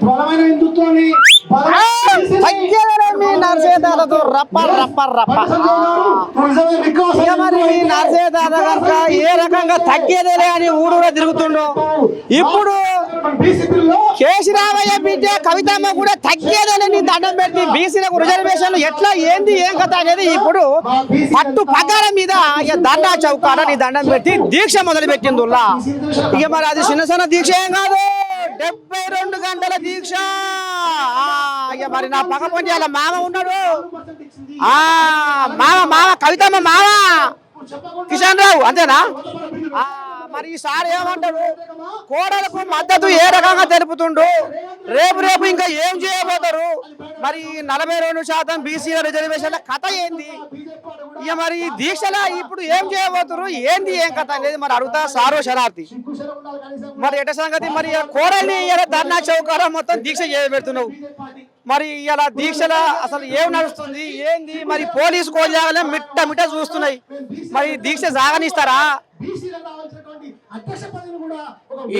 బలమైన హిందుత్వాన్ని మీ నరసేదాలతో రప్ప రప్ప రప్ప మరి మీ నరసేదాద కనుక ఏ రకంగా తగ్గేదేలే అని ఊరూరా తిరుగుతుండో ఇప్పుడు కేసీరామయ్య బిడ్డ కవితమ్మ కూడా తగ్గేదేలే నీ దండం పెట్టి బీసీలకు రిజర్వేషన్లు ఎట్లా ఏంది ఏం కథ అనేది ఇప్పుడు పట్టు పగాల మీద ఇక దండా చౌకాడ నీ దండం పెట్టి దీక్ష మొదలు పెట్టింది ఇక మరి అది చిన్న చిన్న దీక్ష ఏం కాదు 72 గంటల దీక్ష. ఇక మరి నా పక్క పొంటి అలా మామ ఉన్నాడు మామ కవితమ్మ మామ కిషన్ రావు అంతేనా మరి ఈసారి ఏమంటాడు కోడలకు మద్దతు ఏ రకంగా తెలుపుతుండు రేపు ఇంకా ఏం చేయబోతారు మరి 42% బీసీల రిజర్వేషన్ల కథ ఏంది ఇక మరి ఈ దీక్షల ఇప్పుడు ఏం చేయబోతారు ఏంది ఏం కథ అనేది మరి అడుగుతా సారో శరార్థి మరి ఎట సంగతి మరి కోడల్ని ధర్నా చౌకాల మొత్తం దీక్ష చేయబెడుతున్నావు మరి ఇలా దీక్షల అసలు ఏం నడుస్తుంది ఏంది మరి పోలీసు కోజాగలే మిట్ట చూస్తున్నాయి మరి దీక్ష సాగనిస్తారా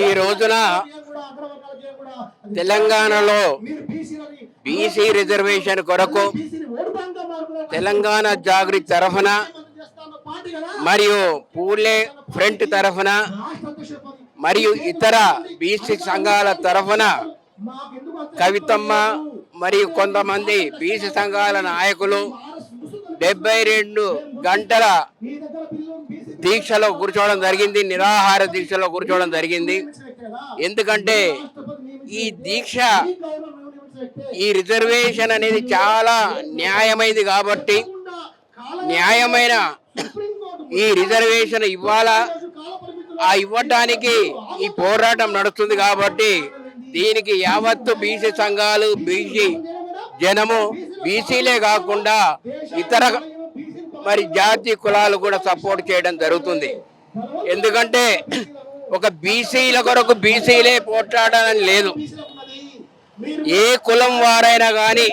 ఈ రోజున తెలంగాణలో బీసీ రిజర్వేషన్ కొరకు తెలంగాణ జాగృతి తరఫున మరియు పూలే ఫ్రంట్ తరఫున మరియు ఇతర బీసీ సంఘాల తరఫున కవితమ్మ మరియు కొంతమంది బీసీ సంఘాల నాయకులు 72 గంటల దీక్షలో కూర్చోవడం జరిగింది, నిరాహార దీక్షలో కూర్చోవడం జరిగింది. ఎందుకంటే ఈ దీక్ష ఈ రిజర్వేషన్ అనేది చాలా న్యాయమైనది కాబట్టి న్యాయమైన ఈ రిజర్వేషన్ ఇవ్వటానికి ఈ పోరాటం నడుస్తుంది కాబట్టి దీనికి యావత్తు బీసీ సంఘాలు బీసీ జనము బీసీలే కాకుండా ఇతర మరి జాతి కులాలు కూడా సపోర్ట్ చేయడం జరుగుతుంది. ఎందుకంటే ఒక బీసీల కొరకు బీసీలే పోట్లాడాలని లేదు. ఏ కులం వారైనా కానీ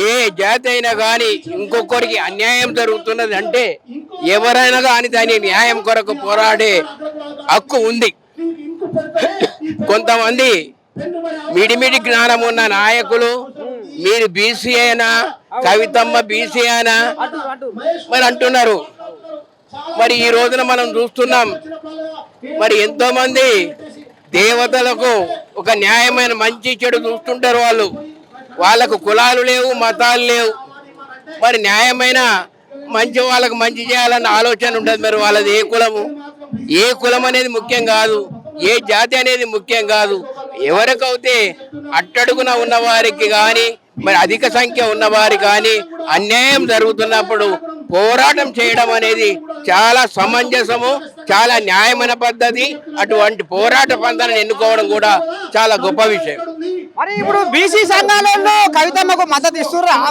ఏ జాతి అయినా కానీ ఇంకొకరికి అన్యాయం జరుగుతున్నది అంటే ఎవరైనా కానీ దాని న్యాయం కొరకు పోరాడే హక్కు ఉంది. కొంతమంది మిడిమిడి జ్ఞానం ఉన్న నాయకులు మీరు బీసీ అయినా కవితమ్మ బీసీ అయినా మరి అంటున్నారు. మరి ఈ రోజున మనం చూస్తున్నాం మరి ఎంతో మంది దేవతలకు ఒక న్యాయమైన మంచి చెడు చూస్తుంటారు. వాళ్ళకు కులాలు లేవు, మతాలు లేవు. మరి న్యాయమైన మంచి వాళ్ళకు మంచి చేయాలన్న ఆలోచన ఉంటుంది. మరి వాళ్ళది ఏ కులం అనేది ముఖ్యం కాదు, ఏ జాతి అనేది ముఖ్యం కాదు. ఎవరికైతే అట్టడుగున ఉన్నవారికి కానీ మరి అధిక సంఖ్య ఉన్నవారికి కానీ అన్యాయం జరుగుతున్నప్పుడు పోరాటం చేయడం అనేది చాలా సమంజసము, చాలా న్యాయమైన పద్ధతి. అటువంటి పోరాట పంథాలను ఎన్నుకోవడం కూడా చాలా గొప్ప విషయం. మరి ఇప్పుడు బీసీ సంఘాలలో కవితమ్మకు మద్దతు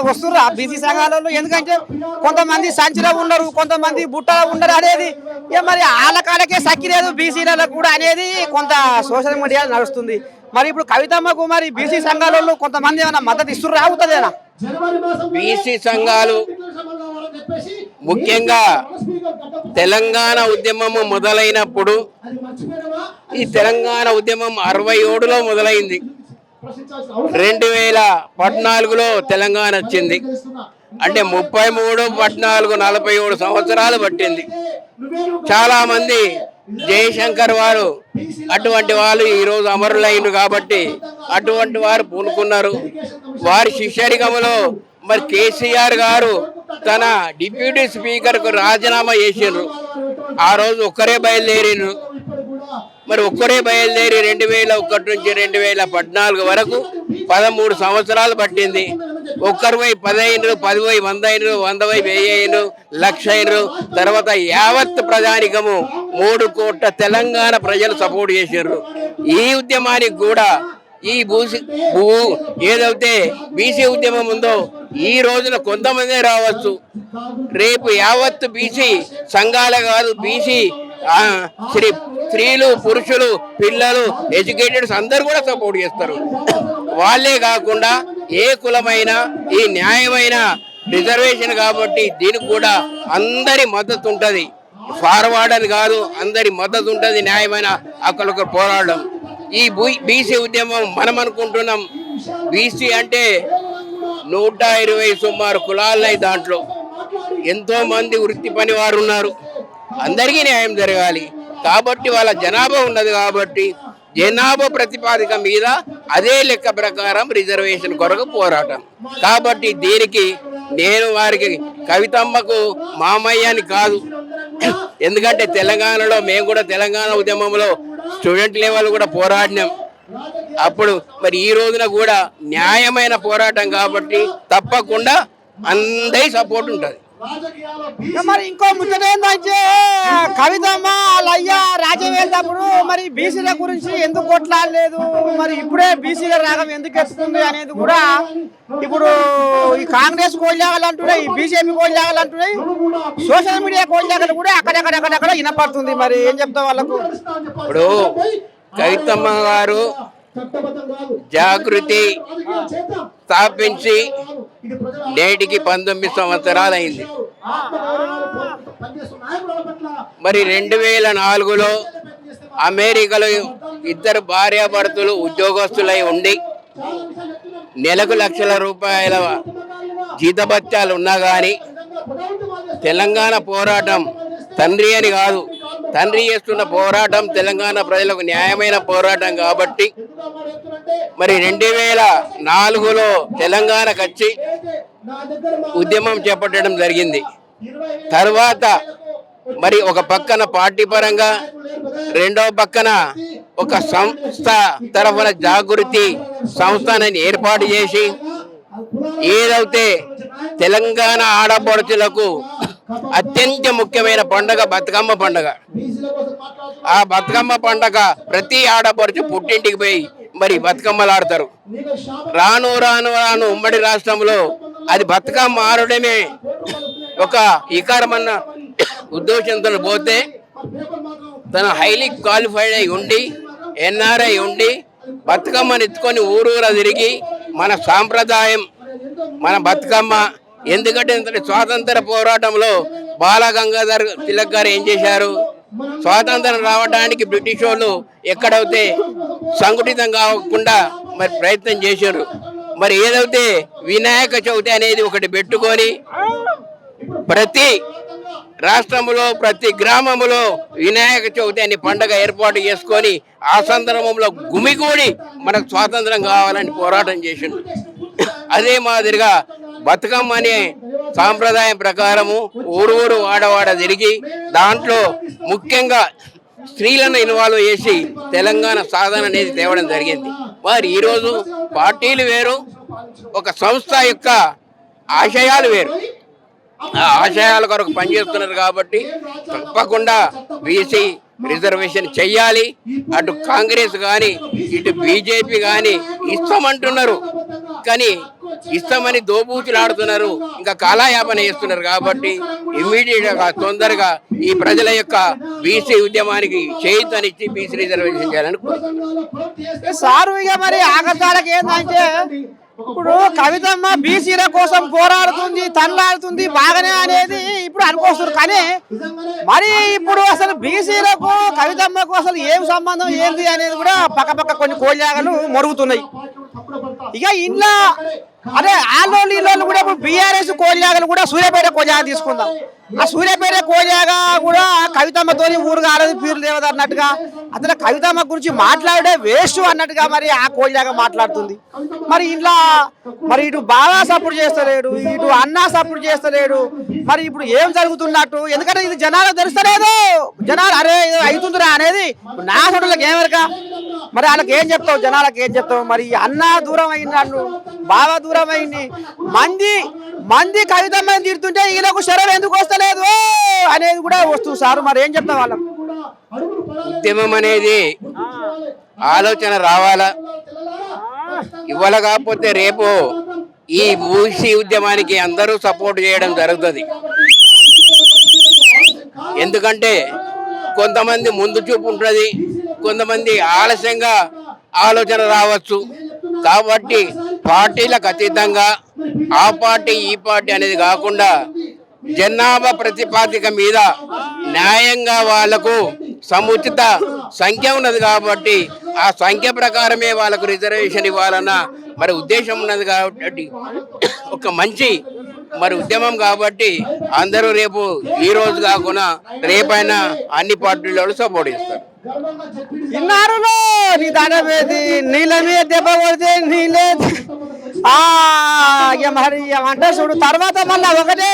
వస్తుర్రా బీసీ సంఘాలలో? ఎందుకంటే కొంతమంది సంచిలో ఉండరు, కొంతమంది బుట్టలో ఉండరు అనేది మరి వాళ్ళ కాలకే సక్కిలేదు బీసీలలో కూడా అనేది కొంత సోషల్ మీడియాలో నడుస్తుంది. మరి ఇప్పుడు కవితమ్మకు మరి బీసీ సంఘాలలో కొంతమంది ఏమైనా మద్దతు ఇస్తుర్రా? అవుతుందేనా? బీసీ సంఘాలు ముఖ్యంగా తెలంగాణ ఉద్యమము మొదలైనప్పుడు ఈ తెలంగాణ ఉద్యమం 67లో మొదలైంది. 2014లో తెలంగాణ వచ్చింది. అంటే 33, 14, 47 సంవత్సరాలు పట్టింది. చాలా మంది జయశంకర్ వారు అటువంటి వాళ్ళు ఈరోజు అమరులైన కాబట్టి అటువంటి వారు పూనుకున్నారు. వారి శిష్యరికములో మరి కేసీఆర్ గారు తన డిప్యూటీ స్పీకర్కు రాజీనామా చేసిండ్రు. ఆ రోజు ఒక్కరే బయలుదేరిండ్రు. మరి ఒక్కరే బయలుదేరి 2001 నుంచి 2014 వరకు 13 సంవత్సరాలు పట్టింది. ఒక్కరు పోయి 10 అయినరు, 10 పోయి 100 అయినరు, 100 పోయి 1000 అయినరు, 1,00,000 అయినరు. తర్వాత యావత్ ప్రజానికము 3 కోట్ల తెలంగాణ ప్రజలు సపోర్ట్ చేశారు. ఈ ఉద్యమానికి కూడా ఈ ఏదైతే బీసీ ఉద్యమం ఉందో ఈ రోజున కొంతమందే రావచ్చు, రేపు యావత్ బీసీ సంఘాలే కాదు బీసీ స్త్రీలు, పురుషులు, పిల్లలు, ఎడ్యుకేటెడ్స్ అందరూ కూడా సపోర్ట్ చేస్తారు. వాళ్ళే కాకుండా ఏ కులమైన ఈ న్యాయమైన రిజర్వేషన్ కాబట్టి దీనికి కూడా అందరి మద్దతు ఉంటుంది. ఫార్వర్డ్ అని కాదు, అందరి మద్దతు ఉంటుంది. న్యాయమైన హక్కులకు పోరాడడం ఈ బీసీ ఉద్యమం మనం అనుకుంటున్నాం బీసీ అంటే 120 సుమారు కులాలున్నాయి. దాంట్లో ఎంతో మంది వృత్తి పని వారు ఉన్నారు. అందరికీ న్యాయం జరగాలి కాబట్టి వాళ్ళ జనాభా ఉన్నది కాబట్టి జనాభా ప్రతిపాదిక మీద అదే లెక్క ప్రకారం రిజర్వేషన్ కొరకు పోరాటం. కాబట్టి దీనికి నేను వారికి కవితమ్మకు మామయ్య అని కాదు, ఎందుకంటే తెలంగాణలో మేము కూడా తెలంగాణ ఉద్యమంలో స్టూడెంట్ లెవెల్ కూడా పోరాడినాం. అప్పుడు మరి ఈ రోజున కూడా న్యాయమైన పోరాటం కాబట్టి తప్పకుండా అందరి సపోర్ట్ ఉంటుంది. మరి ఇంకో ముచ్చట ఏంటంటే కవితమ్మ వాళ్ళ రాజ్యం వెళ్తేప్పుడు మరి బీసీల గురించి ఎందుకు కొట్లాడలేదు, మరి ఇప్పుడే బీసీల రాగం ఎందుకు ఎత్తుతుంది అనేది కూడా ఇప్పుడు ఈ కాంగ్రెస్ కోళ్ళాగలు అంటున్నాయి, ఈ బీజేపీ కోళ్ళాగలు అంటున్నాయి, సోషల్ మీడియా కోళ్ళాగలు కూడా అక్కడెక్కడెక్కడెక్కడ వినపడుతుంది. మరి ఏం చెప్తావు వాళ్ళకు? ఇప్పుడు కవితమ్మ గారు జాగృతి స్థాపించి నేటికి 19 సంవత్సరాలు అయింది. మరి 2004లో అమెరికాలో ఇద్దరు భార్యాభర్తలు ఉద్యోగస్తులై ఉండి నెలకు లక్షల రూపాయల జీతభత్యాలు ఉన్నా కానీ తెలంగాణ పోరాటం తండ్రి అని కాదు, తండ్రి చేస్తున్న పోరాటం తెలంగాణ ప్రజలకు న్యాయమైన పోరాటం కాబట్టి మరి 2004లో తెలంగాణకు వచ్చి ఉద్యమం చేపట్టడం జరిగింది. తర్వాత మరి ఒక పక్కన పార్టీ పరంగా, రెండవ పక్కన ఒక సంస్థ తరఫున జాగృతి సంస్థని ఏర్పాటు చేసి ఏదైతే తెలంగాణ ఆడపడుచులకు అత్యంత ముఖ్యమైన పండుగ బతుకమ్మ పండుగ, ఆ బతుకమ్మ పండుగ ప్రతి ఆడపడుచు పుట్టింటికి పోయి మరి బతుకమ్మలు ఆడతారు. రాను రాను రాను ఉమ్మడి రాష్ట్రంలో అది బతుకమ్మ ఆడడమే ఒక ఈకారమన్న ఉద్దేశంతో పోతే తన హైలీ క్వాలిఫైడ్ అయి ఉండి ఎన్ఆర్ఐ ఉండి బతుకమ్మని ఎత్తుకొని ఊరూరా తిరిగి మన సాంప్రదాయం మన బతుకమ్మ, ఎందుకంటే స్వాతంత్ర పోరాటంలో బాలగంగాధర్ తిలక్ గారు ఏం చేశారు, స్వాతంత్రం రావడానికి బ్రిటిష్ వాళ్ళు ఎక్కడైతే సంఘటితం కాకుండా మరి ప్రయత్నం చేశారు. మరి ఏదైతే వినాయక చవితి అనేది ఒకటి పెట్టుకొని ప్రతి రాష్ట్రంలో ప్రతి గ్రామంలో వినాయక చవితి అనే పండుగ ఏర్పాటు చేసుకొని ఆ సందర్భంలో గుమిగూడి మనకు స్వాతంత్రం కావాలని పోరాటం చేసిండు. అదే మాదిరిగా బతుకమ్మ అనే సాంప్రదాయం ప్రకారము ఊరు వాడవాడ తిరిగి దాంట్లో ముఖ్యంగా స్త్రీలను ఇన్వాల్వ్ చేసి తెలంగాణ సాధన అనేది తేవడం జరిగింది. మరి ఈరోజు పార్టీలు వేరు, ఒక సంస్థ యొక్క ఆశయాలు వేరు, ఆ ఆశయాల కొరకు పనిచేస్తున్నారు కాబట్టి తప్పకుండా బీసీ రిజర్వేషన్ చెయ్యాలి. అటు కాంగ్రెస్ కానీ ఇటు బీజేపీ కానీ ఇస్తామంటున్నారు, కానీ ఇస్తామని దోబూచులు ఆడుతున్నారు, ఇంకా కాలయాపన చేస్తున్నారు. కాబట్టి ఇమ్మీడియట్గా తొందరగా ఈ ప్రజల యొక్క బీసీ ఉద్యమానికి చేయుతనిచ్చి బీసీ రిజర్వేషన్ చేయాలని సారు. ఇక మరి ఆగతాలకు ఏంటంటే ఇప్పుడు కవితమ్మ బీసీల కోసం పోరాడుతుంది, తనలాడుతుంది బాగానే అనేది ఇప్పుడు అనుకోస్తున్నారు. కానీ మరి ఇప్పుడు అసలు బీసీలకు కవితమ్మకు అసలు ఏం సంబంధం ఏంది అనేది కూడా పక్క కొన్ని కోళ్ళాగలు మరుగుతున్నాయి. ఇక ఇంట్లో అదే ఆలోళ్ళు ఇళ్ళు కూడా ఇప్పుడు బీఆర్ఎస్ కోళ్ళాగలు కూడా సూర్యాపేట కోళ్ళాగ తీసుకుందాం. ఆ సూర్యాపేట కోళ్ళాగ కూడా కవితమ్మతోని ఊరుగా ఆడది పీరు లేవదు అన్నట్టుగా అసలు కవితమ్మ గురించి మాట్లాడే వేస్ట్ అన్నట్టుగా మరి ఆ కోళ్ళాగ మాట్లాడుతుంది. మరి ఇంట్లో మరి ఇటు బాగా సపోర్ట్ చేస్తలేడు, ఇటు అన్నా సపోర్ట్ చేస్తలేడు. మరి ఇప్పుడు ఏం జరుగుతున్నట్టు, ఎందుకంటే ఇది జనాలకు తెలుస్తలేదు. జనాలు అరే అవుతుందిరా అనేది నా సొంతలకు ఏమరక. మరి వాళ్ళకి ఏం చెప్తావు, జనాలకు ఏం చెప్తావు? మరి అన్న దూరం అయింది, బాగా దూరం అయింది, మంది కవితమ్మని తిడుతుంటే ఈయనకు శరం ఎందుకు వస్తలేదు అనేది కూడా వస్తుంది సార్. మరి ఏం చెప్తావు వాళ్ళకు? ఉద్యమం అనేది ఆలోచన రావాలా, ఇవాళ కాకపోతే రేపు ఈ బీసీ ఉద్యమానికి అందరూ సపోర్ట్ చేయడం జరుగుతుంది. ఎందుకంటే కొంతమంది ముందు చూపు ఉంటుంది, కొంతమంది ఆలస్యంగా ఆలోచన రావచ్చు. కాబట్టి పార్టీలకు అతీతంగా ఆ పార్టీ ఈ పార్టీ అనేది కాకుండా జనాభా ప్రతిపాదిక మీద న్యాయంగా వాళ్లకు సముచిత సంఖ్య ఉన్నది కాబట్టి ఆ సంఖ్య ప్రకారమే వాళ్ళకు రిజర్వేషన్ ఇవ్వాలన్న మరి ఉద్దేశం ఉన్నది కాబట్టి ఒక మంచి మరి ఉద్యమం కాబట్టి అందరూ రేపు ఈ రోజు కాకుండా రేపైనా అన్ని పార్టీల వాళ్ళు సపోర్ట్ చేస్తారు. ఇన్నారు నీ దండమేది నీళ్ళ మీద దెబ్బ కొడితే నీళ్ళే ఇక మరి అంటే చూడు తర్వాత మళ్ళా ఒకటే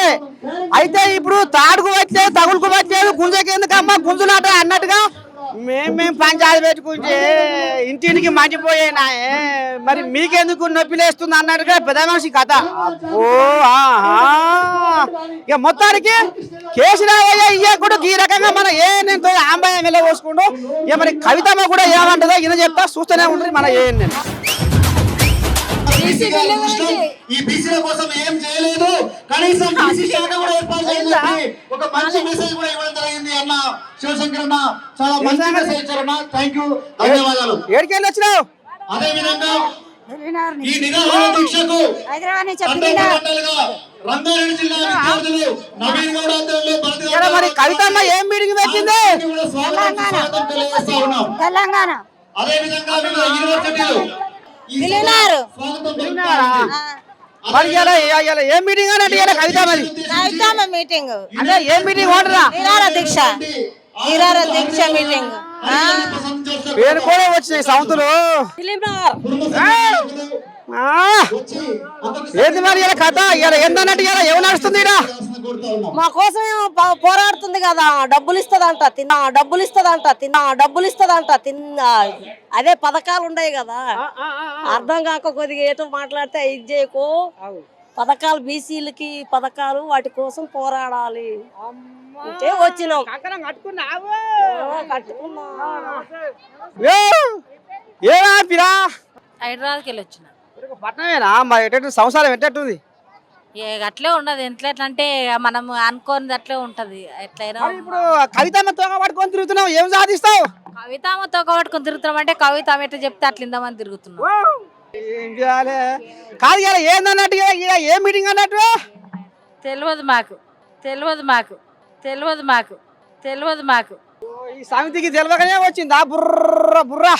అయితే ఇప్పుడు తాడుకు వచ్చేది తగులుకు వచ్చేది గుంజకెందుకమ్మా గుంజునాట అన్నట్టుగా మేము పంచాయతీ పెట్టుకుంటే ఇంటింటికి మంచిపోయేనా మరి మీకెందుకు నొప్పి లేస్తుంది అన్నట్టుగా పెద్ద మనిషి కథ. అబ్బో ఇక మొత్తానికి కేసీఆర్ ఇయ్యకుండా ఈ రకంగా మన నేను ఆంబాయం వెళ్ళ పోసుకుంటూ ఇక మరి కవితమ్మ కూడా ఏమంటుందో ఈయన చెప్తా చూస్తూనే ఉంటుంది మన నేను. ఈ బీసీల కోసం ఏం చేయలేదు, కనీసం బీసీ శాఖ కూడా ఏర్పాటు చేయాలని ఒక మంచి మెసేజ్ కూడా ఇవ్వడం జరిగింది అన్న శివశంకర్ అన్న. చాలా మంచి మెసేజ్ ఇచ్చారన్న, థ్యాంక్ యూ, ధన్యవాదాలు. ఏడికెళ్ళి వచ్చినావు? అదే విధంగా ఈ నిరాహార దీక్షకు తండోపతండాలుగా రంగారెడ్డి జిల్లా విద్యార్థులు నవీన్ గౌడ ఆధ్వర్యంలో మరి కవితమ్మ ఏం మీటింగ్ పెట్టింది? స్వాగతం తెలియజేస్తా ఉన్నాం. తెలంగాణ అదే విధంగా వివిధ యూనివర్సిటీలు మరి ఏం మీటింగ్ అన్నట్టు కవితమ్మది కవితమ్మ మీటింగ్ అంటే ఏం మీటింగ్ ఓడరా? నిరాహార దీక్ష మీటింగ్ పేరు కూడా వచ్చినాయి సౌతులు. ఏంది మరి ఇలా కథ ఏందన్నట్టు ఇలా ఏమి నడుస్తుంది? మా కోసం పోరాడుతుంది కదా, డబ్బులు ఇస్తదంట తిన్నా అదే పథకాలు ఉన్నాయి కదా, అర్థం కాక కొద్దిగా ఏటో మాట్లాడితే ఇది చేయకు. పథకాలు బీసీలకి పథకాలు వాటి కోసం పోరాడాలి అంటే వచ్చినాం. హైదరాబాద్కి వెళ్ళి వచ్చిన. పట్టణమేనా మరి ఎట్టు సంవత్సరం ఎట్టుంది? అట్లే ఉండదు, ఎట్లా అంటే మనం అనుకోనిది అట్లే ఉంటది. ఎట్లయినా ఇప్పుడు కవితమ్మ తోక పట్టుకొని తిరుగుతున్నావు, ఏం సాధిస్తావు? కవితమ్మ తోక పట్టుకొని తిరుగుతున్నాం అంటే కవిత ఎట్లా చెప్తే అట్లా ఇందామని తిరుగుతున్నాం. ఏం చేయాలి కాదు ఇలా ఏందన్నట్టు ఇలా ఏం మీటింగ్ అన్నట్టు తెలియదు మాకు ఈ సమితికి తెలియకనే వచ్చిందా బుర్ర బుర్రా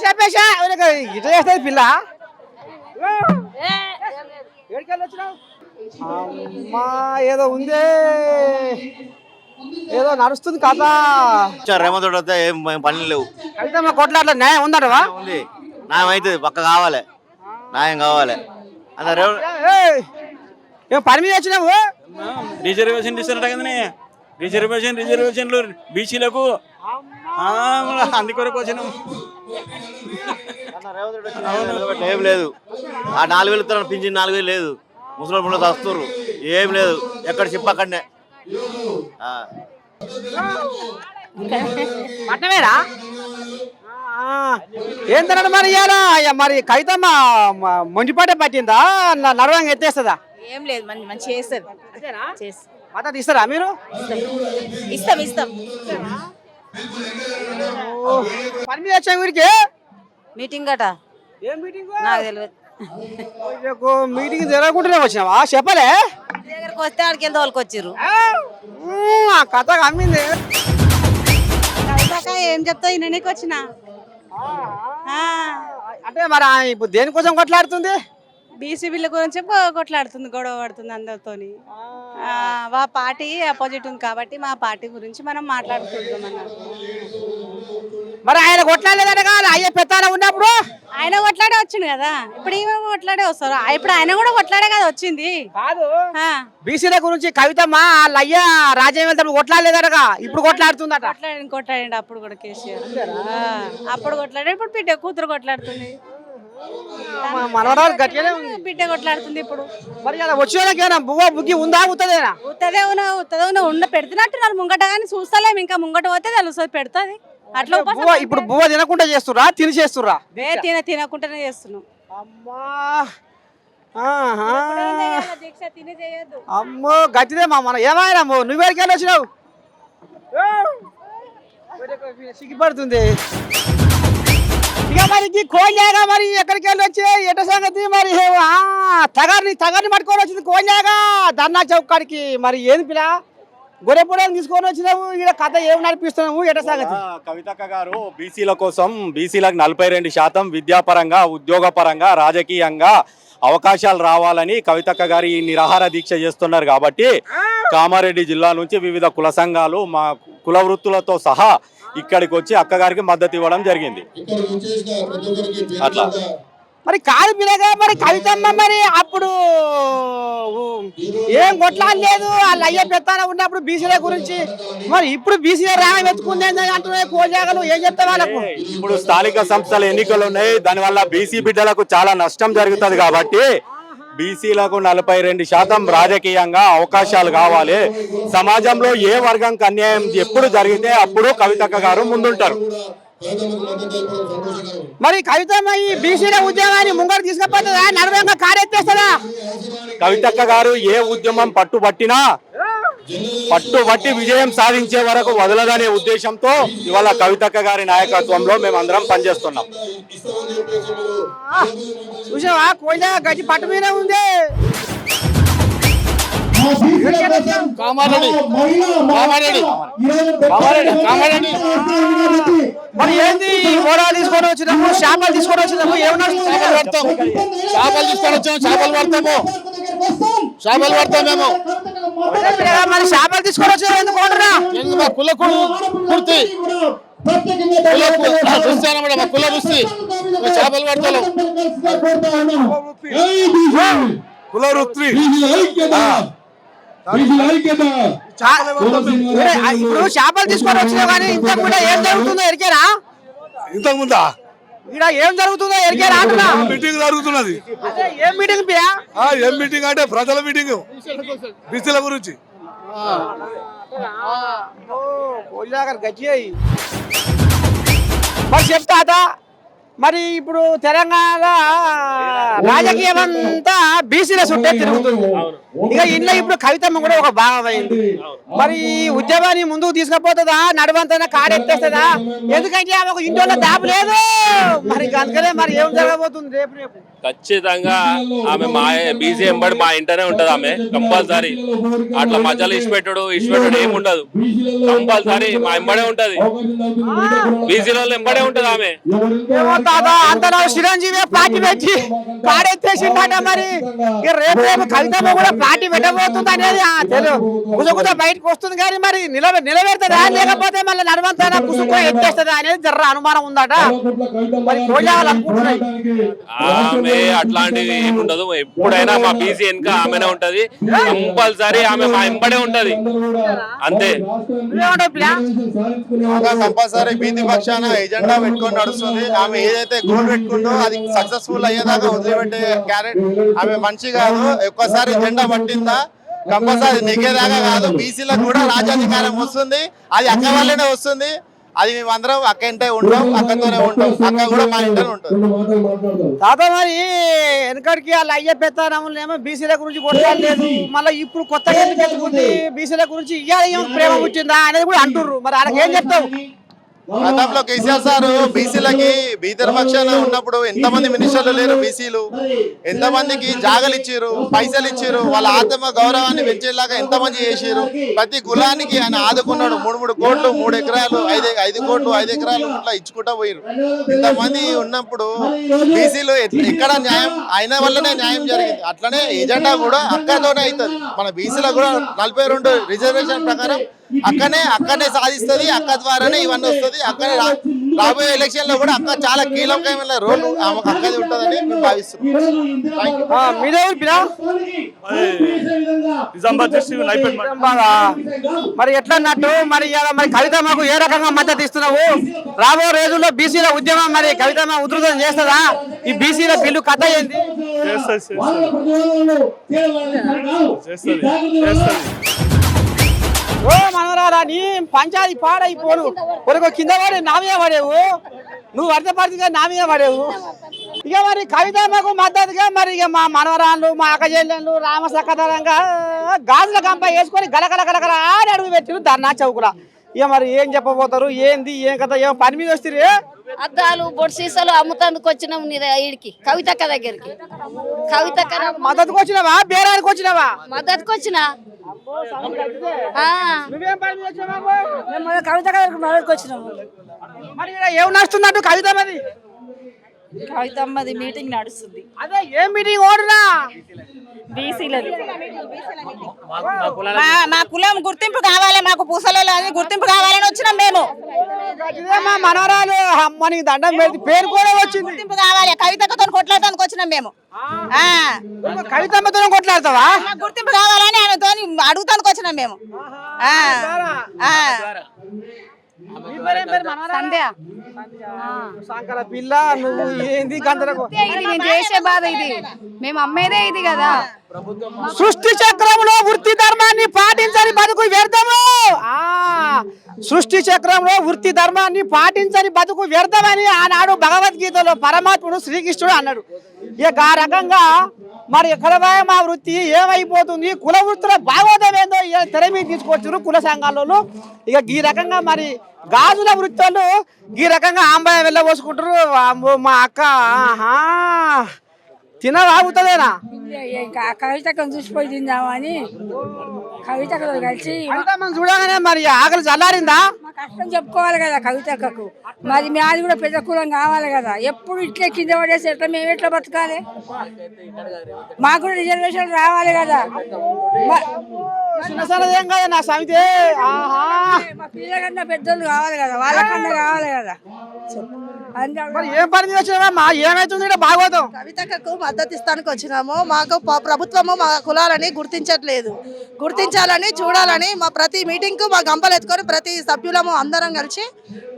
చెప్పేసా ఇట్లా చేస్తుంది పిల్ల. అమ్మా ఏదో ఉందే, ఏదో నడుస్తుంది కథ. రేవంత్ రెడ్డి వస్తే ఏం పనులు లేవు. కవితమ్మ కొట్లాట్ల న్యాయం ఉందటవా? ఉంది, న్యాయం అవుతుంది, పక్క కావాలి, న్యాయం కావాలి. ఏం పని మీద వచ్చినావు? రిజర్వేషన్ ఇస్తారట కదనే, రిజర్వేషన్లు బీసీలకు అందుకొరకు వచ్చినాం. ఏం లేదు, ఆ 4,000 ఇస్తారని పింఛన్ 4,000 లేదు, ముసలి వస్తున్నారు, ఏం లేదు, ఎక్కడ చెప్పు అక్కడనే. పట్టమేరా ఏంటన్నాడు మరి ఇయ్యాలా? మరి కవితమ్మ మొండిపాటే పట్టిందా, నడవంగా ఎత్తేస్తుందా? ఏం లేదు, మంచి చేస్తారు. మద్దతు ఇస్తారా మీరు? ఇస్తాం. పని మీద వచ్చా ఊరికి? మీటింగ్ అట ఏం మీటింగ్? నాకు తెలియదు. మీటింగ్ జరగకుండానే వచ్చినావా? చెప్పలే దగ్గరకు వస్తే ఆడికి ఎంత వాళ్ళకి వచ్చారు. కథ అమ్మింది. ఏం చెప్తా ఇన్నకి వచ్చిన అంటే మరి ఇప్పుడు దేనికోసం కొట్లాడుతుంది? బీసీ బిల్లు గురించి కొట్లాడుతుంది, గొడవ పడుతుంది అందరితోని. మా పార్టీ అపోజిట్ ఉంది కాబట్టి మా పార్టీ గురించి మనం మాట్లాడుకుంటాం అన్నారు. మరి ఆయన కొట్లాడలేదట కదా అయ్యే పెత్తాన ఉన్నప్పుడు? ఆయన కొట్లాడే వచ్చింది కదా, ఇప్పుడు ఈమె కొట్లాడే వస్తారు. ఇప్పుడు ఆయన కూడా కొట్లాడే కదా వచ్చింది. కాదు బీసీల గురించి కవితమ్మ వాళ్ళ అయ్య రాజ్యం వెళ్తాడు కొట్లాడలేదటగా, ఇప్పుడు కొట్లాడుతుందట. కొట్లాడండి అప్పుడు కూడా కేసీఆర్ అప్పుడు కొట్లాడే, ఇప్పుడు బిడ్డ కూతురు కొట్లాడుతుంది, మనవరాలు గట్టిగానే ఉంది, బిడ్డ కొట్లాడుతుంది. ఇప్పుడు మరి అలా వచ్చే వాళ్ళకేనా బువ్వ బుగ్గి ఉందా? ఉత్తదేనా? ఉత్తదే ఉండ పెడుతున్నట్టున్నారు ముంగట, కానీ చూస్తలేము, ఇంకా ముంగట పోతే తెలుస్తుంది పెడుతుంది. అట్లా ఇప్పుడు బువ్వ తినకుండా చేస్తురా తిని చేస్తురా? తినకుండానే చేస్తున్నాం. అమ్మో గట్టిదే మన ఏమైనా నువ్వేడికి వెళ్ళి వచ్చినావు? సిగ్గుపడుతుంది ఇక మరి కోళ్ళేగా, మరి ఎక్కడికి వెళ్ళి వచ్చి ఎట సంగతి మరి? తగరిని పట్టుకొని వచ్చింది కోళ్ళేగా ధర్నా చౌక్ కాడికి. మరి ఏంది పిల్ల గొర్రెపూడని తీసుకొని వచ్చినావు ఇక్కడ కథ ఏం నడిపిస్తున్నావు ఎట సంగతి? కవితక్క గారు బీసీల కోసం బీసీలకు 42% విద్యాపరంగా ఉద్యోగపరంగా రాజకీయంగా అవకాశాలు రావాలని కవితక్క గారు ఈ నిరాహార దీక్ష చేస్తున్నారు కాబట్టి కామారెడ్డి జిల్లా నుంచి వివిధ కుల సంఘాలు మా కుల వృత్తులతో సహా ఇక్కడికి వచ్చి అక్కగారికి మద్దతు ఇవ్వడం జరిగింది. అట్లా మరి కాదు పిల్లగా మరి కవితమ్మ మరి అప్పుడు ఏం కొట్లాడలేదు వాళ్ళు అయ్యే పెత్తాన ఉన్నప్పుడు బీసీల గురించి, మరి ఇప్పుడు బీసీల రాగం ఎత్తుకుంది అంటున్నాయి కోజాగలు, ఏం చెప్తా వాళ్ళకు? ఇప్పుడు స్థానిక సంస్థల ఎన్నికలు ఉన్నాయి, దానివల్ల బీసీ బిడ్డలకు చాలా నష్టం జరుగుతుంది కాబట్టి బీసీలకు 42% రాజకీయంగా అవకాశాలు కావాలి. సమాజంలో ఏ వర్గంకి అన్యాయం ఎప్పుడు జరిగితే అప్పుడు కవితక్క గారు ముందుంటారు. మరి కవితమ్మ ఈ బీసీల ఉద్యమాన్ని ముంగడు తీసుకుపోతుందా, నడవంగా కారెత్తేస్తుందా? కవితక్క గారు ఏ ఉద్యమం పట్టుబట్టి విజయం సాధించే వరకు వదలదనే ఉద్దేశంతో ఇవాళ కవితక్క గారి నాయకత్వంలో మేమందరం పనిచేస్తున్నాం. చూసావా కోయిల గట్టి పట్టు మీద ఉంది. మరి ఏంది కూరలు తీసుకొని వచ్చినాము, చేపలు తీసుకొని వచ్చినాము, ఏమన్నా చేపలు తీసుకొని వచ్చాము, చేపలు పడతాం మేము. మరి చేపలు తీసుకొని వచ్చాము ఎందుకు కొంటున్నా? మా కుల పూర్తి మా కుల వృత్తి చేపలు పడతాం. కుల వృత్తి ఇప్పుడు చేపలు తీసుకొని వచ్చినావు కానీ ఇంతకు కూడా ఏం జరుగుతుందో ఎరికేరా? ఇంతకు ముందా ఇక్కడ ఏం జరుగుతుందో ఎరికేరా అంటున్నా? మీటింగ్ జరుగుతున్నది. ఏం మీటింగ్ పియా? ఏం మీటింగ్ అంటే ప్రజల మీటింగ్ బీసీల గురించి. గచ్చి మరి చెప్తా మరి ఇప్పుడు తెలంగాణ రాజకీయం అంతా బీసీల చుట్టే తిరుగుతుంది. ఇక ఇంట్లో ఇప్పుడు కవితమ్మ కూడా ఒక భాగం అయింది. మరి ఈ ఉద్యమాన్ని ముందుకు తీసుకుపోతుందా, నడవంతైనా కాడెత్తేస్తుందా? ఎందుకంటే ఆమె ఒక ఇంట్లో దాపు లేదు. మరి అందుకనే మరి ఏం జరగబోతుంది రేపు? ఖచ్చితంగా ఆమె మా బీసీ ఎంబడి మా ఇంటనే ఉంటది. ఆమె కంపల్సరీ అట్లా మధ్యలో ఇష్టపెట్టుడు ఏముండదు. కంపల్సరీ మా ఎంబడే ఉంటది, బీసీలో ఎంబడే ఉంటది ఆమె. అంతలో చిరంజీవి పార్టీ పెట్టి పాడెత్తేసిందట. మరి రేపు కవితమ్మ కూడా పార్టీ పెట్టబోతుంది అనేది కుసకుస బయటకు వస్తుంది. కానీ మరి నిలబెడతారా లేకపోతే మళ్ళీ నడవంతానా కుసుకో ఎత్తేస్తుందా అనేది జర్ర అనుమానం ఉందట. మరి కోజాలు అనుకుంటున్నాయి ఆమె అట్లాంటిది ఏముండదు. ఎప్పుడైనా మా బీసీ వెనుక ఆమెనే ఉంటది, కంపల్సరీ ఆమె మా ఎంబడే ఉంటది. అంతే. కంపల్సరీ బీసీ పక్షాన ఎజెండా పెట్టుకొని నడుస్తుంది. ఆమె ఏదైతే గోల్ పెట్టుకుందో అది సక్సెస్ఫుల్ అయ్యేదాకా వదిలిపెట్టే క్యారెట్ ఆమె మంచి కాదు. ఒక్కసారి ఎజెండా పట్టిందా కంపల్సరీ నెగ్గేదాకా కాదు. బీసీలకు కూడా రాజ్యాధికారం వస్తుంది, అది అక్క వల్లనే వస్తుంది. అది మేమందరం అక్క ఇంటే ఉంటాం, అక్కతోనే ఉంటాం. అక్క కూడా మా ఇంటనే ఉంటుంది. తాత మరి వెనకడికి వాళ్ళు అయ్యే పెత్తనములేమో బీసీల గురించి కొట్టలేదు. మళ్ళీ ఇప్పుడు కొత్తగా ఎందుకు ఎత్తుకుంది బీసీల గురించి ఇయ్యాల ప్రేమ పుట్టిందా అనేది కూడా అంటుర్రు. మరి వాళ్ళకి ఏం చెప్తావు? గతంలో కేసీఆర్ సార్ బీసీలకి బీదర్ పక్షాన ఉన్నప్పుడు ఎంతమంది మినిస్టర్లు లేరు బీసీలు, ఎంతమందికి జాగలు ఇచ్చారు, పైసలు ఇచ్చారు, వాళ్ళ ఆత్మ గౌరవాన్ని పెంచేలాగా ఎంతమంది చేసారు. ప్రతి కులానికి ఆయన ఆదుకున్నాడు. 3 కోట్లు 3 ఎకరాలు 5 కోట్లు 5 ఎకరాలు ఇట్లా ఇచ్చుకుంటా పోయారు. ఇంతమంది ఉన్నప్పుడు బీసీలు ఎక్కడ న్యాయం ఆయన వల్లనే న్యాయం జరిగింది. అట్లనే ఎజెండా కూడా అక్కతోనే అవుతుంది. మన బీసీలో కూడా 42 రిజర్వేషన్ ప్రకారం అక్కనే సాధిస్తుంది. అక్క ద్వారానే ఇవన్నీ వస్తుంది. అక్కనే రాబోయే ఎలక్షన్ లో కూడా అక్క చాలా కీలకమైన రోల్ అక్కది ఉంటుందని మేము భావిస్తున్నాం. మరి ఎట్లా అన్నట్టు మరి కవితమ్మకు ఏ రకంగా మద్దతు ఇస్తున్నావు? రాబోయే రోజుల్లో బీసీల ఉద్యమం మరి కవితమ్మ ఉధృతం చేస్తుందా? ఈ బీసీల బిల్లు కథ ఏంది? ఓ మనవరాలా నీ పంచాయతీ పాడైపోను కొరకు కింద పడి నా మీద పడేవు, నువ్వు వర్ధపరిచిగా నా మీద పడేవు. ఇక మరి కవితమ్మకు మద్దతుగా మరి ఇక మా మనవరాళ్ళు మా అక్కజెల్లెళ్ళు రామసక్కదనంగా గాజుల కంప వేసుకొని గలగల గలగల ఆడి అడుగు పెట్టిరు ధర్నా చౌకులా. ఇక మరి ఏం చెప్పబోతారు, ఏంది ఏం కదా, ఏం పని మీద వస్తుంది? అద్దాలు బొట్టు సీసాలు అమ్ముతందుకు వచ్చినాం ఈడికి కవితక్క దగ్గరికి. కవితక్క మద్దతుకు వచ్చినావా బేరానికి వచ్చినావా? మద్దతుకు వచ్చిన నువ్వేం పని చేసావు? మేము కవిత గారికి వచ్చినాము. మరి ఈడ ఏం నడుస్తున్నట్టు కవిత మరి? కవితమ్మది మీటింగ్ నడుస్తుంది. అదే ఏం మీటింగ్ ఓడునా? బీసీలది. మా కులం గుర్తింపు కావాలి, మాకు పూసలలో గుర్తింపు కావాలని వచ్చినాం మేము. ఇదే మా మనవరాలు అమ్మని దండం పెట్టి పేరు కూడా వచ్చింది. గుర్తింపు కావాలి, కవితతో కొట్లాడటానికి వచ్చినాం మేము. కవితమ్మతో కొట్లాడతావా? మాకు గుర్తింపు కావాలని ఆమెతో అడుగుతానికి వచ్చినాం మేము. సంధ్య సంకల పిల్ల నువ్వు ఏంది గందరకు ఇది మేము చేసే బాధ, ఇది మేము అమ్మేదే ఇది కదా. సృష్టి చక్రంలో వృత్తి ధర్మాన్ని పాటించని బతుకు వ్యర్థము. సృష్టి చక్రంలో వృత్తి ధర్మాన్ని పాటించని బతుకు వ్యర్థమని ఆనాడు భగవద్గీతలో పరమాత్ముడు శ్రీకృష్ణుడు అన్నాడు. ఇక ఆ రకంగా మరి ఎక్కడ మా వృత్తి ఏమైపోతుంది, కుల వృత్తుల భాగవతం ఏందో తెర మీద తీసుకొచ్చారు కుల సంఘాలలో. ఇక ఈ రకంగా మరి గాజుల వృత్తులు ఈ రకంగా ఆంబాయ వెళ్ళబోసుకుంటారు. మా అక్క తినవాగుతుందేనా? కవితకు చూసిపోయి తిందామని కవితకు కలిసి మనం చూడగానే మరి ఆకలి చల్లారిందా? మా కష్టం చెప్పుకోవాలి కదా కవితకు. మరి మాది కూడా పెద్ద కులం కావాలి కదా. ఎప్పుడు ఇట్లే కింద పడేసి ఎట్లా మేము ఎట్లా బతకాలి? మాకు కూడా రిజర్వేషన్ రావాలి కదా. చిన్నసనదేం కదా నా సమితి. మా పిల్లలకన్నా పెద్దోళ్ళు కావాలి కదా, వాళ్ళకన్నా కావాలి కదా. మరి ఏం పని మీద వచ్చినావా? ఏమైతుంది భాగవతం? కవితకు మద్దతు ఇస్తానికి వచ్చినాము. మాకు ప్రభుత్వము మా కులాలని గుర్తించట్లేదు. గుర్తించాలని చూడాలని మా ప్రతి మీటింగ్ కు మా గంపలు ఎత్తుకొని ప్రతి సభ్యులము అందరం కలిసి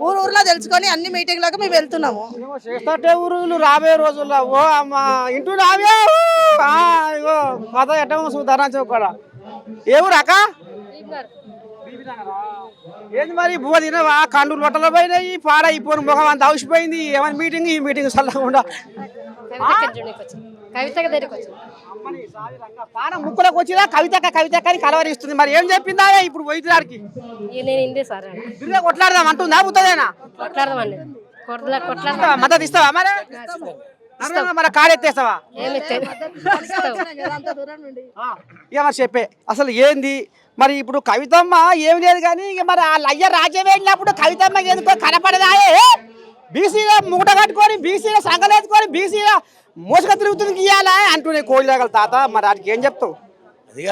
ఊర్లో తెలుసుకొని అన్ని మీటింగ్లకు మేము వెళ్తున్నాము. చేస్తే ఊరులు రాబోయే రోజుల్లో ఓ అమ్మ ఇంటూ రావే కథ ఎట్ట సుధారణ కూడా ఏ ఊరు అక్క? ఏంది మరి బువ్వ తినవా? కండు లొట్టలు పోయినాయి, పాడైపోయిన ముఖం అంత అవసిపోయింది. ఏమైనా మీటింగ్ ఈ మీటింగ్ చల్లకుండా పానం ముక్కులకు వచ్చినా కవిత అని కలవరిస్తుంది. మరి ఏం చెప్పిందా ఇప్పుడు వైద్యురాడికి? కొట్లాడదాం అంటుందా? పుత్తదేనా మద్దతు ఇస్తావా? మరి మరి కాడెత్తేస్తావా? ఇక మరి చెప్పే అసలు ఏంది మరి ఇప్పుడు కవితమ్మ ఏమి లేదు కానీ ఇక మరి ఆ లయ్య రాజ్యం వెళ్ళినప్పుడు కవితమ్మ ఎందుకో కనపడదాయే? బీసీలో మూట కట్టుకొని బీసీలో సంగలేసుకొని బీసీలో మోసుక తిరుగుతుంది గీయాలా అంటూనే కోళ్ళగల తాత. మరి వాడికి ఏం చెప్తావు?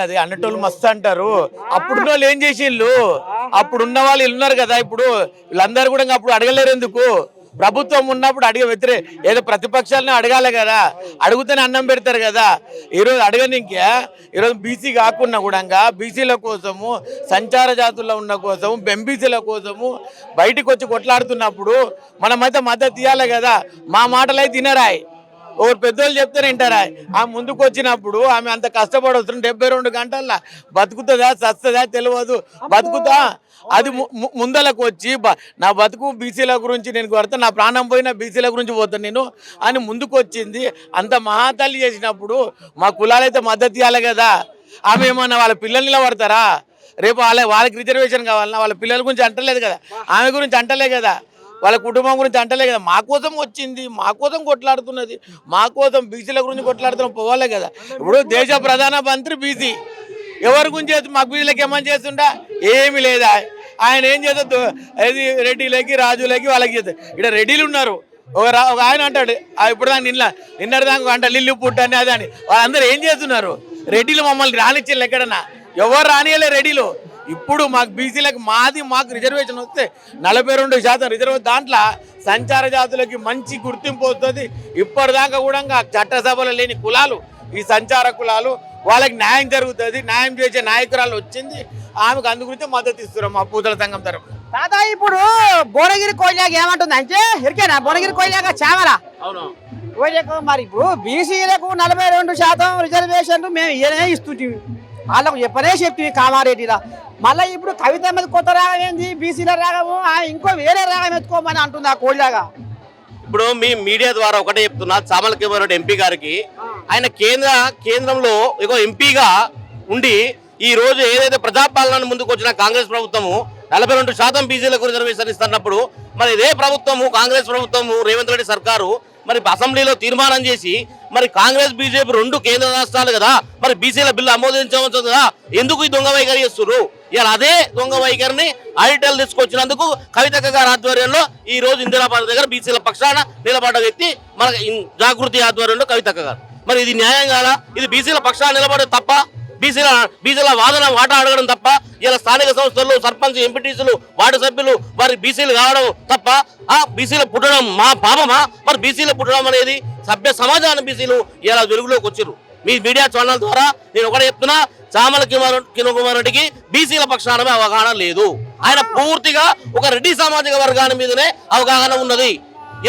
అది అన్నటోళ్ళు మస్తు అంటారు. అప్పుడున్న వాళ్ళు ఏం చేసిళ్ళు? అప్పుడున్న వాళ్ళు ఉన్నారు కదా, ఇప్పుడు వీళ్ళందరూ కూడా అప్పుడు అడగలేరు. ఎందుకు? ప్రభుత్వం ఉన్నప్పుడు ఏదో ప్రతిపక్షాలను అడగాలి కదా, అడుగుతూనే అన్నం పెడతారు కదా. ఈరోజు అడగనికే ఈరోజు బీసీ కాకుండా కూడా బీసీల కోసము, సంచార జాతుల్లో ఉన్న కోసము, ఎంబీసీల కోసము బయటికి వచ్చి కొట్లాడుతున్నప్పుడు మనమైతే మద్దతు ఇవ్వాలి కదా. మా మాటలైతే తినరాయి, ఒకరు పెద్దోళ్ళు చెప్తారు వింటారా? ఆమె ముందుకు వచ్చినప్పుడు ఆమె అంత కష్టపడవచ్చు 72 గంటల్లో బతుకుతుందా చస్తుందా తెలియదు. బతుకుతా అది ముందలకు వచ్చి నా బతుకు బీసీల గురించి నేను కొడతా, నా ప్రాణం పోయినా బీసీల గురించి పోతాను నేను అని ముందుకు వచ్చింది. అంత మహాతల్లి చేసినప్పుడు మా కులాలైతే మద్దతు ఇవ్వాలి కదా. ఆమె ఏమన్నా వాళ్ళ పిల్లల్ని నిలబడతారా? రేపు వాళ్ళకి రిజర్వేషన్ కావాలన్నా వాళ్ళ పిల్లల గురించి అంటలేదు కదా, ఆమె గురించి అంటలే కదా, వాళ్ళ కుటుంబం గురించి అంటలే కదా. మా కోసం వచ్చింది, మా కోసం కొట్లాడుతున్నది, మా కోసం బీసీల గురించి కొట్లాడుతున్న పోవాలే కదా. ఇప్పుడు దేశ ప్రధాన మంత్రి బీసీ, ఎవరి గురించి చేస్తు మాకు బీసీలకి ఏమని చేస్తుండా? ఏమి లేదా. ఆయన ఏం చేస్తుంది? అది రెడ్డిలకి రాజులకి వాళ్ళకి చేస్తారు. ఇక్కడ రెడ్డిలు ఉన్నారు, ఒక ఆయన అంటాడు ఇప్పుడు దాకా నిన్నటిదాకా అంట లిల్లు పుట్టని అదే అని. వాళ్ళందరూ ఏం చేస్తున్నారు? రెడ్డిలు మమ్మల్ని రానిచ్చారు ఎక్కడన్నా? ఎవరు రానియలే రెడ్డిలు. ఇప్పుడు మాకు బీసీలకు మాకు రిజర్వేషన్ వస్తే 42% రిజర్వేషన్, దాంట్లో సంచార జాతులకి మంచి గుర్తింపు వస్తుంది. ఇప్పటిదాకా కూడా చట్టసభలో లేని కులాలు ఈ సంచార కులాలు, వాళ్ళకి న్యాయం జరుగుతుంది. న్యాయం చేసే నాయకురాలు వచ్చింది, ఆమెకు అందు గురించి మద్దతు ఇస్తున్నాం మా పూతల సంఘం తరఫున. తాత ఇప్పుడు భువనగిరి కోయిలాగ ఏమంటుంది అంటే ఎరికేనా? భువనగిరి కోయిలాగ చామరా మరి ఇప్పుడు బీసీలకు 42% రిజర్వేషన్లు మేము ఇయనే ఇస్తుంటివి, వాళ్ళకు చెప్పనే చెప్తుంది కామారెడ్డిలా. మళ్ళీ ఇప్పుడు కవిత మీద కొత్త రాగం ఏంది? బీసీల రాగము ఇంకో వేరే రాగం ఎత్తుకోమని అంటుంది ఆ కోయిలాగా. ఇప్పుడు మీ మీడియా ద్వారా ఒకటే చెప్తున్నా, చామల ఎంపీ గారికి, ఆయన కేంద్రంలో ఒక ఎంపీగా ఉండి ఈ రోజు ఏదైతే ప్రజాపాలన ముందుకు వచ్చిన కాంగ్రెస్ ప్రభుత్వము 42% బీసీలకు రిజర్వేషన్ ఇస్తున్నప్పుడు మరి ఇదే ప్రభుత్వము కాంగ్రెస్ ప్రభుత్వము రేవంత్ రెడ్డి సర్కారు మరి అసెంబ్లీలో తీర్మానం చేసి మరి కాంగ్రెస్ బీజేపీ రెండు కేంద్ర రాష్ట్రాలు కదా, మరి బీసీల బిల్లు ఆమోదించవచ్చు కదా, ఎందుకు ఈ దొంగ వైఖరి చేస్తున్నారు? ఇలా అదే దొంగ వైఖరిని ఆడిటర్లు తీసుకొచ్చినందుకు కవితక్క గారి ఆధ్వర్యంలో ఈ రోజు ఇందిరాబాద్ దగ్గర బీసీల పక్షాన నిలబడ్డ వ్యక్తి మన జాగృతి ఆధ్వర్యంలో కవితక్క గారు. మరి ఇది న్యాయం కాదా? ఇది బీసీల పక్షాన నిలబడే తప్ప, బీసీల వాదన వాటా అడగడం తప్ప, ఇలా స్థానిక సంస్థలు సర్పంచ్ ఎంపీటీసీలు వార్డు సభ్యులు వారి బీసీలు కావడం తప్ప, బీసీలు పుట్టడం మా పాపమా? మరి బీసీలు పుట్టడం అనేది సభ్య సమాజాన్ని బీసీలు ఇలా వెలుగులోకి వచ్చారు. మీ మీడియా ఛానల్ ద్వారా నేను ఒకటే చెప్తున్నా, చామల కిరణ్ కుమార్ రెడ్డికి బీసీల పక్షాన అవగాహన లేదు. ఆయన పూర్తిగా ఒక రెడ్డి సామాజిక వర్గాన్ని మీదనే అవగాహన ఉన్నది.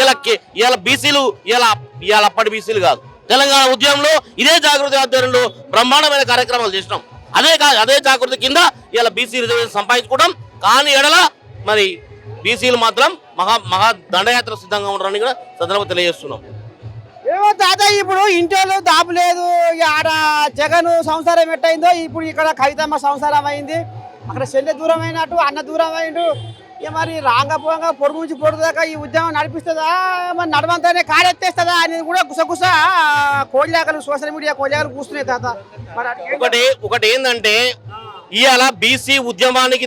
ఇలా బీసీలు ఇలా అప్పటి బీసీలు కాదు. తెలంగాణ ఉద్యమంలో ఇదే జాగృతి ఆధ్వర్యంలో బ్రహ్మాండమైన కార్యక్రమాలు చేసినాం. అదే జాగృతి కింద ఇలా బీసీ రిజర్వేషన్ సంపాదించుకోవడం. కానీ ఎడల మరి బీసీలు మాత్రం మహా దండయాత్ర సిద్ధంగా ఉన్నారని కూడా సందర్భంగా తెలియజేస్తున్నాం. ఏమో తాత, ఇప్పుడు ఇంట్లో దాపు లేదు. ఆడ జగన్ సంసారం ఎట్టయిందో ఇప్పుడు ఇక్కడ కవితమ్మ సంసారం అయింది. అక్కడ చెల్లె దూరం అయినట్టు అన్న దూరం అయిండు. ఇక మరి రాంగపోగా పొడుగు నుంచి పొడుగు దాకా ఈ ఉద్యమం నడిపిస్తుందా, మరి నడవంతానే కాడెత్తేస్తుందా అనేది కూడా గుసగుస కోళ్ళాకలు సోషల్ మీడియా కోళ్ళాకలు కూస్తున్నాయి తాత. మరి ఒకటి ఏంటంటే, ఇవాళ బీసీ ఉద్యమానికి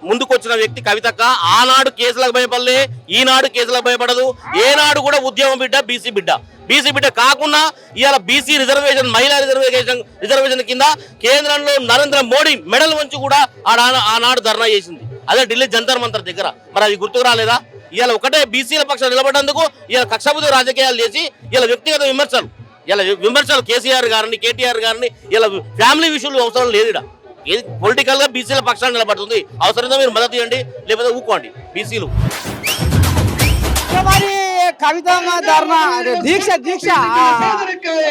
ముందుకొచ్చిన వ్యక్తి కవితక్క. ఆనాడు కేసులకు భయపడలే, ఈనాడు కేసులకు భయపడదు. ఏనాడు కూడా ఉద్యమం బిడ్డ, బీసీ బిడ్డ కాకుండా ఇవాళ బీసీ రిజర్వేషన్, మహిళా రిజర్వేషన్ కింద కేంద్రంలో నరేంద్ర మోడీ మెడల్ వంచి కూడా ఆనాడు ధర్నా చేసింది. అదే ఢిల్లీ జంతర్ మంతర్ దగ్గర. మరి అది గుర్తుకు రాలేదా? ఇవాళ ఒకటే బీసీల పక్షాన నిలబడ్డందుకు ఇవాళ కక్షబుద్ధి రాజకీయాలు చేసి ఇలా వ్యక్తిగత విమర్శలు కేసీఆర్ గారిని, కేటీఆర్ గారిని ఇలా ఫ్యామిలీ విషయంలో అవసరం లేదు. ఏది పొలిటికల్ గా బీసీల పక్షాన నిలబడుతుంది. అవసరంగా మీరు మద్దతు ఇవ్వండి, లేకపోతే ఊకోండి. బీసీలు మరి కవితమ్మ ధర్నా దీక్ష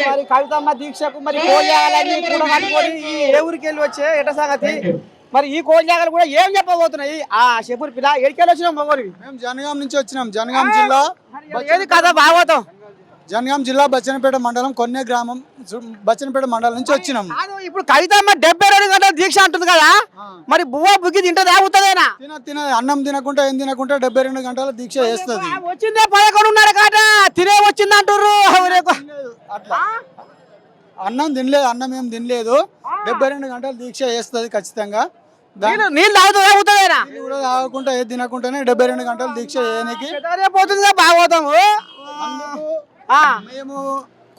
మరి కవితమ్మ దీక్షకు మరి కోళ్ళాలని కూడా కట్టుకొని ఏ ఊరికి వెళ్ళి వచ్చే ఎట సంగతి? మరి ఈ కోళ్ళాగలు కూడా ఏం చెప్పబోతున్నాయి? చెప్పురు పిల్ల ఎడికెళ్ళి వచ్చినాం మగోరి? మేము జనగాం నుంచి వచ్చినాం. జనగాం జిల్లా ఏది కదా భాగవతం. జనగాం జిల్లా బచ్చనపేట మండలం కొన్నే గ్రామం బచ్చనపేట మండలం నుంచి వచ్చినాం. ఇప్పుడు కవితమ్మ 72 గంటల దీక్ష అంటుంది కదా, మరి బువ్వ బుగ్గి తింటదా అవుతుందేనా? అన్నం తినకుండా ఏం తినకుండా 72 గంటల దీక్ష చేస్తుంది. వచ్చిందే 11:30 కాట తినే వచ్చింది అంటారు. అట్లా అన్నం తినలేదు, అన్నం ఏం తినలేదు. 72 గంటల దీక్ష చేస్తుంది ఖచ్చితంగా. నీళ్ళు తాగుతుందేనా? కూడా తాగకుండా ఏది తినకుండానే 72 గంటల దీక్ష చేయడానికి పోతుందిగా భాగవతము. మేము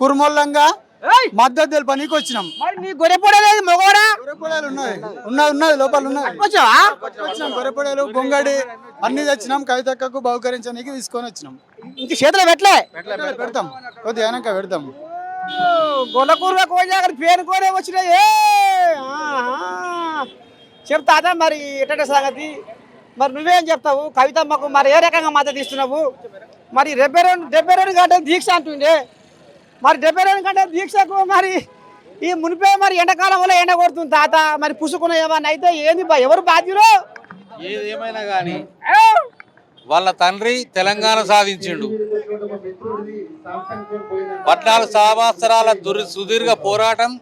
కుర్మోల్లంగా మద్దతు తెలపనీకి వచ్చినాం. గొర్రెపొడలేదు మగోడా? గొర్రెపొడలు ఉన్నది లోపల ఉన్నది. వచ్చినాం గొర్రెపొడలు, బొంగడి అన్ని తెచ్చినాం. కవితక్కకు బహుకరించడానికి తీసుకొని వచ్చినాం. ఇంక చేతులు పెడతాం, కొద్దిగా వెనక పెడతాం. గొల్లకూర కోజాగర్ పేరుకోనే వచ్చినాయి. చెప్తాదా మరి ఎట్ట సంగతి? మరి నువ్వేం చెప్తావు? కవితమ్మకు మరి ఏ రకంగా మద్దతు ఇస్తున్నావు? మరి 72 గంటల దీక్ష అంటుండే, మరి 72 గంటల దీక్షకు మరి ఈ మునిపే మరి ఎండాకాలంలో ఎండ కొడుతుంది తాత. మరి పుసుకున్న ఏమన్నా అయితే ఏంది ఎవరు బాధ్యులు? ఏదేమైనా కానీ వాళ్ళ తండ్రి తెలంగాణ సాధించిండు. 14 సంవత్సరాల సుదీర్ఘ పోరాటం,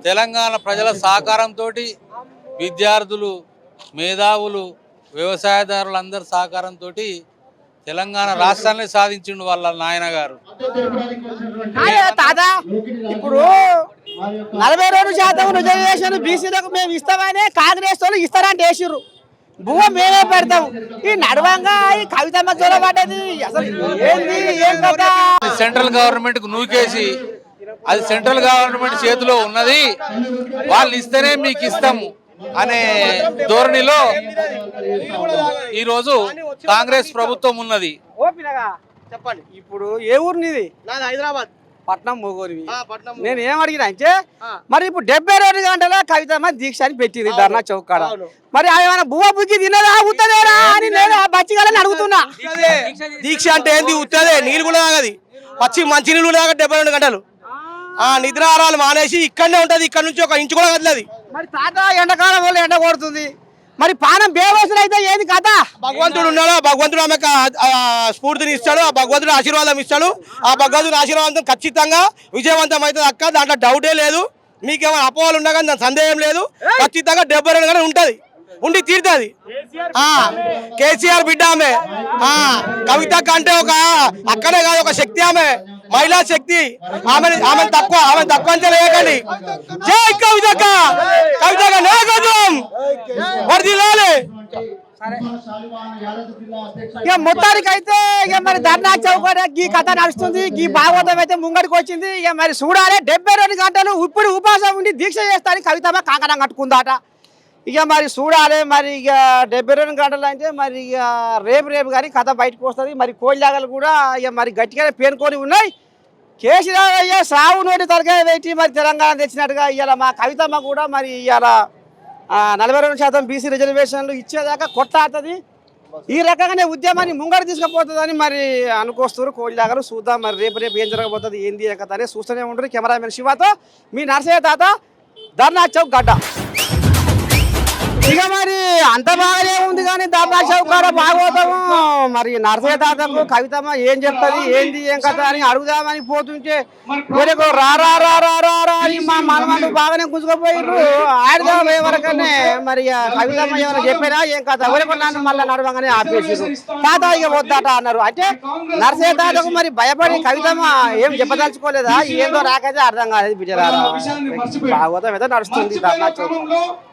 తెలంగాణ ప్రజల సహకారంతో, విద్యార్థులు, మేధావులు, వ్యవసాయదారులందరి సహకారంతో తెలంగాణ రాష్ట్రాన్ని సాధించిండు వాళ్ళ నాయన గారు. తాత ఇప్పుడు 42% రిజర్వేషన్ బీసీలకు మేము ఇస్తామని కాంగ్రెస్ వాళ్ళు ఇస్తారంటే వేసిర్రు. భూమి మేమే పెడతాం. ఈ నడవంగా ఈ కవితమ్మ చూడబడ్డది అసలు ఏంది ఏం కదా? సెంట్రల్ గవర్నమెంట్ కు నూకేసి అది సెంట్రల్ గవర్నమెంట్ చేతిలో ఉన్నది, వాళ్ళు ఇస్తేనే మీకు ఇస్తాము అనే ధోరణిలో ఈరోజు కాంగ్రెస్ ప్రభుత్వం ఉన్నది. చెప్పండి, ఇప్పుడు ఏ ఊరు నీది? హైదరాబాద్ పట్నం మొగోరివి. నేను ఏం అడిగినా అంటే మరి ఇప్పుడు 72 గంటల కవితమ్మ దీక్ష అని పెట్టింది ధర్నా చౌక్ కాడ. మరి ఏమైనా బువ్వ బుగ్గి తిన్నదా ఉత్తదేనా అని నేను బచ్చిగాలని అడుగుతున్నా. దీక్ష అంటే ఏంది? ఉత్తదే, నీళ్ళు కూడా తాగది, పచ్చి మంచి నీళ్ళు తాగ 72 గంటలు. నిద్రాహారాలు మానేసి ఇక్కడనే ఉంటది, ఇక్కడ నుంచి 1 ఇంచు కూడా కదలది. మరి తాత ఎండాకాలం వల్ల ఎండ కొడుతుంది, మరి పానం బేవసలు అయితే ఏది కదా? భగవంతుడు ఉన్నాడు, భగవంతుడు ఆమెకు స్ఫూర్తిని ఇస్తాడు, ఆ భగవంతుడు ఆశీర్వాదం ఇస్తాడు. ఆ భగవంతుడు ఆశీర్వాదం ఖచ్చితంగా విజయవంతం అవుతుంది అక్క, దాంట్లో డౌటే లేదు. మీకేమైనా అపోహలు ఉన్నా కానీ దాని సందేహం లేదు. ఖచ్చితంగా 72 గంటలు ఉంటది, ఉండి తీరుతుంది. కేసీఆర్ బిడ్డ ఆమె కవిత కంటే ఒక అక్కడే కాదు ఒక శక్తి ఆమె మహిళా శక్తి ఆమె తక్కువ అంతే లేకండి జై కవితక్క కవితక్క నాయకత్వం వర్ధిల్లాలి ఇక మొత్తానికి అయితే ఇక మరి ధర్నా చౌక ఈ కథ నడుస్తుంది ఈ భాగవతం అయితే ముంగడికి వచ్చింది ఇక మరి చూడాలి 72 గంటలు ఇప్పుడు ఉపాసం ఉండి దీక్ష చేస్తానికి కవితమ్మ కాకడం కట్టుకుందాట ఇక మరి చూడాలి మరి ఇక 72 గంటలు అంటే మరి ఇక రేపు కానీ కథ బయటకు వస్తుంది మరి కోళ్ళాగలు కూడా ఇక మరి గట్టిగానే పేర్కొని ఉన్నాయి కేసీఆర్ అయ్యా సాగు నోటి తరకాయ పెట్టి మరి తెలంగాణ తెచ్చినట్టుగా ఇవాళ మా కవితమ్మ కూడా మరి ఇవాళ 42% బీసీ రిజర్వేషన్లు ఇచ్చేదాకా కొట్లాడుతుంది ఈ రకంగానే ఉద్యమాన్ని ముంగడు తీసుకుపోతుందని మరి అనుకొస్తారు కోళ్ళాగలు చూద్దాం మరి రేపు ఏం జరగబోతుంది ఏంది కథ అనేది చూస్తూనే ఉంటారు కెమెరామెన్ శివతో మీ నర్సయ్య తాత ధర్నా చౌక్ గడ్డ ఇక మరి అంత బాగానే ఉంది కానీ ధర్నా చౌక్ కాడ భాగవతము మరి నర్సయ్య తాతకు కవితమ్మ ఏం చెప్తుంది ఏంది ఏం కథ అని అడుగుదామని పోతుంటే వేరేకో రా అని మా మనవాళ్ళు బాగానే గుంజుకుపోయిర్రు ఆడదాం వరకనే మరి కవితమ్మ ఏమైనా చెప్పినా ఏం కథ ఎవరికో నన్ను మళ్ళీ నడవగానే ఆపేసారు తాత ఇక వద్దట అన్నారు అంటే నర్సయ్య తాతకు మరి భయపడి కవితమ్మ ఏం చెప్పదలుచుకోలేదా ఏందో రాకైతే అర్థం కాలేదు బిడ్డరారా భాగవతం ఏదో నడుస్తుంది ధర్నా చౌక్